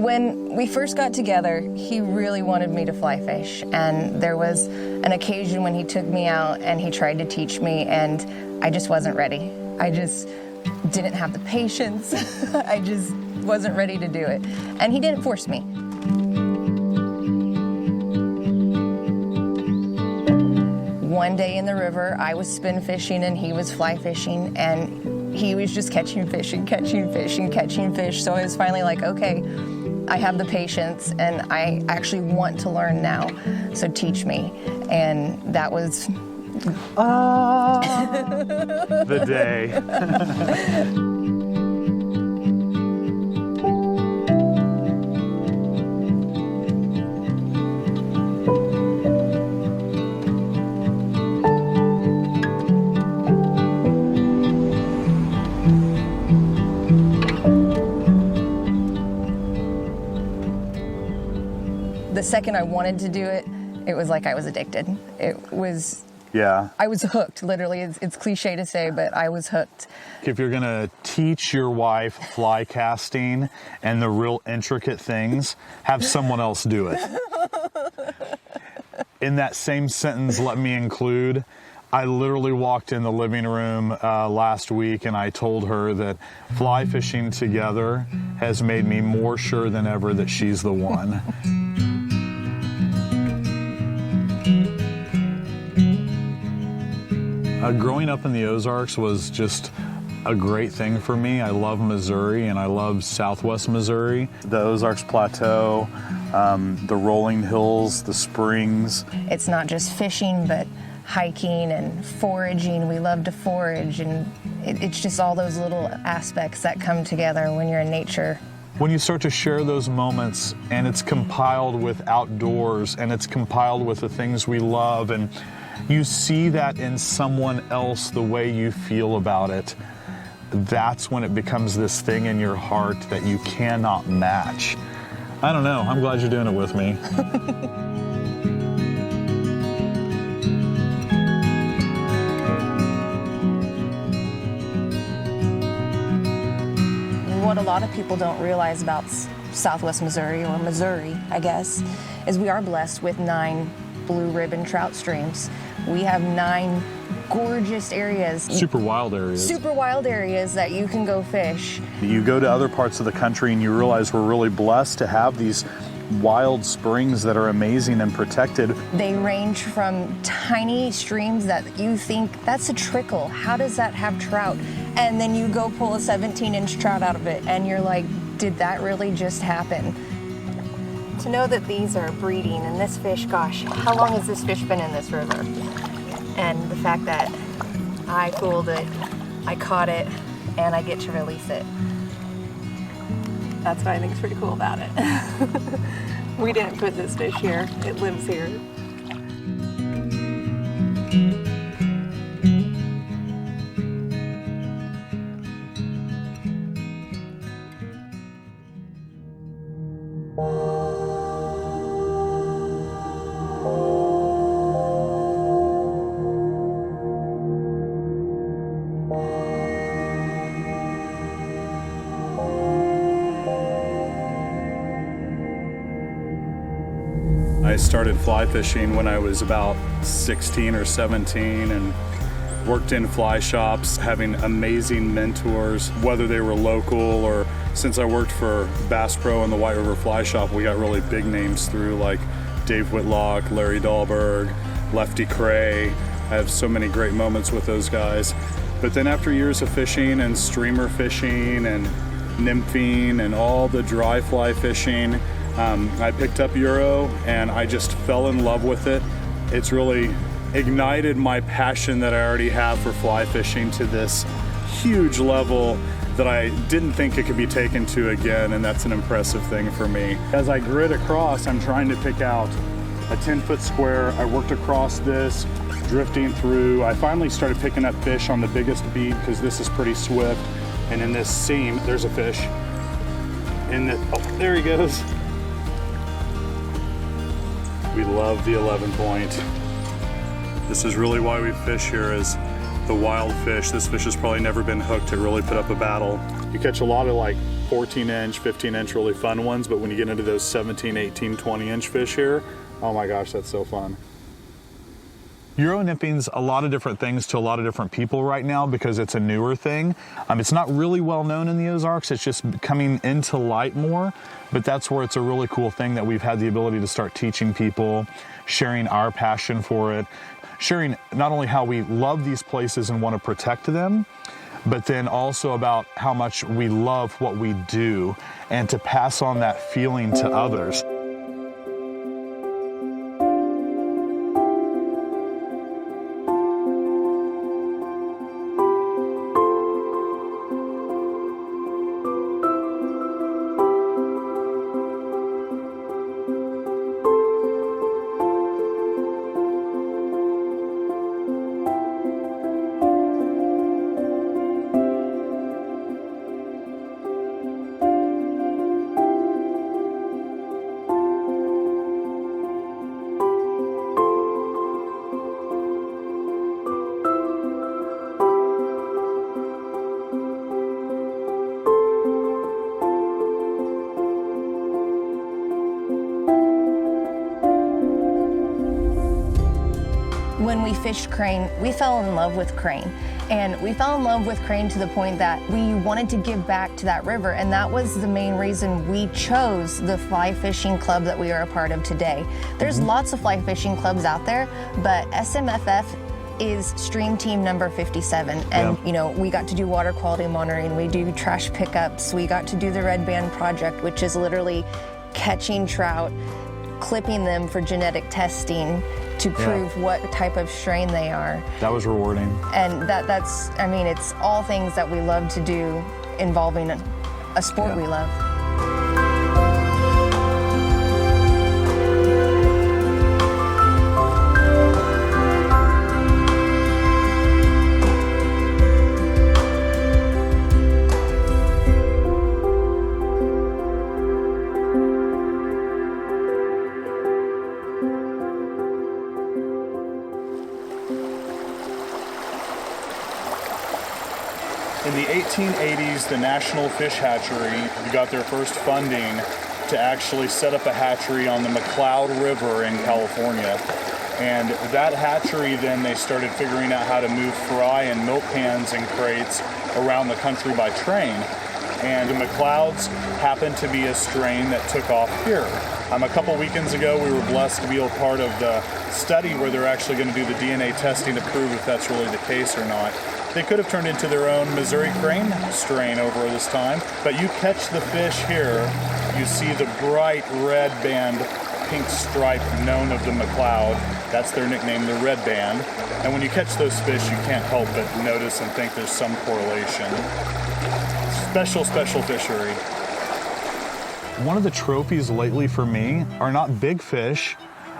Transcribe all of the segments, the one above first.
When we first got together, he really wanted me to fly fish, and there was an occasion when he took me out and he tried to teach me, and I just wasn't ready. I just didn't have the patience. I just wasn't ready to do it, and he didn't force me. One day in the river, I was spin fishing and he was fly fishing, and he was just catching fish and catching fish and catching fish. So I was finally like, okay, I have the patience and I actually want to learn now, so teach me. And that was... the day. The second I wanted to do it, it was like I was addicted. It was... Yeah. I was hooked, literally. It's cliche to say, but I was hooked. If you're going to teach your wife fly casting and the real intricate things, have someone else do it. In that same sentence, let me include, I literally walked in the living room last week and I told her that fly fishing together has made me more sure than ever that she's the one. Growing up in the Ozarks was just a great thing for me. I love Missouri and I love Southwest Missouri. The Ozarks Plateau, the rolling hills, the springs. It's not just fishing, but hiking and foraging. We love to forage, and it's just all those little aspects that come together when you're in nature. When you start to share those moments and it's compiled with outdoors and it's compiled with the things we love, and you see that in someone else the way you feel about it, that's when it becomes this thing in your heart that you cannot match. I don't know. I'm glad you're doing it with me. What a lot of people don't realize about Southwest Missouri, or Missouri, I guess, is we are blessed with 9 blue ribbon trout streams. We have 9 gorgeous areas. Super wild areas. Super wild areas that you can go fish. You go to other parts of the country and you realize we're really blessed to have these wild springs that are amazing and protected. They range from tiny streams that you think, that's a trickle, how does that have trout? And then you go pull a 17-inch trout out of it and you're like, did that really just happen? To know that these are breeding, and this fish, gosh, how long has this fish been in this river? And the fact that I fooled it, I caught it, and I get to release it. That's what I think is pretty cool about it. We didn't put this fish here, it lives here. I started fly fishing when I was about 16 or 17 and worked in fly shops, having amazing mentors, whether they were local or since I worked for Bass Pro and the White River Fly Shop, we got really big names through like Dave Whitlock, Larry Dahlberg, Lefty Cray. I have so many great moments with those guys. But then after years of fishing and streamer fishing and nymphing and all the dry fly fishing, I picked up Euro and I just fell in love with it. It's really ignited my passion that I already have for fly fishing to this huge level that I didn't think it could be taken to again, and that's an impressive thing for me. As I grid across, I'm trying to pick out a 10-foot square. I worked across this, drifting through. I finally started picking up fish on the biggest bead because this is pretty swift. And in this seam, there's a fish. Oh, there he goes. We love the 11 point. This is really why we fish here, is the wild fish. This fish has probably never been hooked to really put up a battle. You catch a lot of like 14-inch, 15-inch really fun ones, but when you get into those 17, 18, 20-inch fish here, oh my gosh, that's so fun. Euro nipping's a lot of different things to a lot of different people right now because it's a newer thing. It's not really well known in the Ozarks. It's just coming into light more, but that's where it's a really cool thing that we've had the ability to start teaching people, sharing our passion for it, sharing not only how we love these places and want to protect them, but then also about how much we love what we do and to pass on that feeling to others. When we fished crane, we fell in love with crane. And we fell in love with crane to the point that we wanted to give back to that river. And that was the main reason we chose the fly fishing club that we are a part of today. There's lots of fly fishing clubs out there, but SMFF is stream team number 57. And you know, we got to do water quality monitoring, we do trash pickups, we got to do the red band project, which is literally catching trout, clipping them for genetic testing to prove what type of strain they are. That was rewarding. And that's, I mean, it's all things that we love to do involving a sport we love. In the 1880s, the National Fish Hatchery got their first funding to actually set up a hatchery on the McCloud River in California. And that hatchery, then they started figuring out how to move fry and milk pans and crates around the country by train. And the McClouds happened to be a strain that took off here. A couple weekends ago, we were blessed to be a part of the study where they're actually going to do the DNA testing to prove if that's really the case or not. They could have turned into their own Missouri crane strain over this time, but you catch the fish here, you see the bright red band pink stripe known of the McCloud. That's their nickname, the red band. And when you catch those fish, you can't help but notice and think there's some correlation. Special, special fishery. One of the trophies lately for me are not big fish,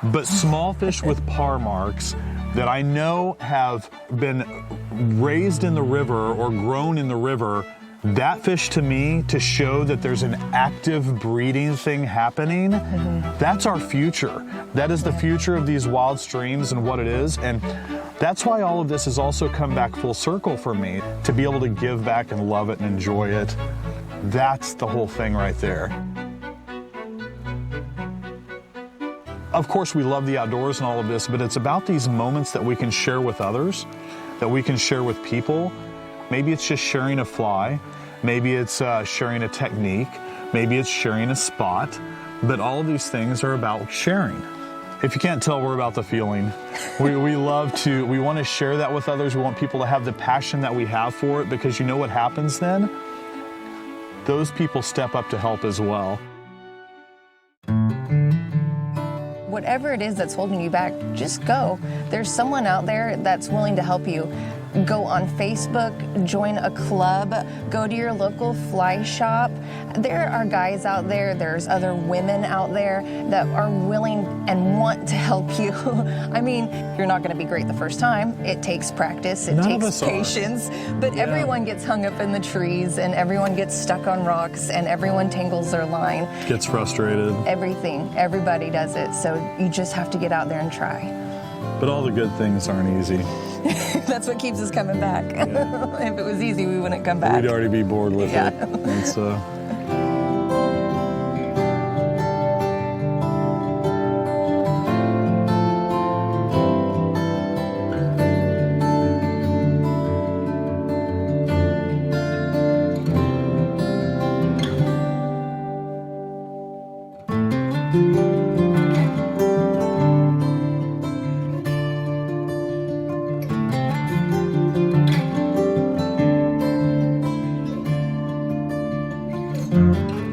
but small fish with par marks that I know have been raised in the river or grown in the river. That fish, to me, to show that there's an active breeding thing happening, that's our future. That is the future of these wild streams and what it is. And that's why all of this has also come back full circle for me, to be able to give back and love it and enjoy it. That's the whole thing right there. Of course, we love the outdoors and all of this, but it's about these moments that we can share with others, that we can share with people. Maybe it's just sharing a fly, maybe it's sharing a technique, maybe it's sharing a spot, but all of these things are about sharing. If you can't tell, we're about the feeling. We want to share that with others. We want people to have the passion that we have for it, because you know what happens then? Those people step up to help as well. Whatever it is that's holding you back, just go. There's someone out there that's willing to help you. Go on Facebook, join a club, go to your local fly shop. There are guys out there, there's other women out there that are willing and want to help you. I mean, you're not gonna be great the first time. It takes practice, it takes patience, but everyone gets hung up in the trees and everyone gets stuck on rocks and everyone tangles their line. Gets frustrated. Everything, everybody does it. So you just have to get out there and try. But all the good things aren't easy. That's what keeps us coming back. If it was easy, we wouldn't come back. We'd already be bored with it. And so you.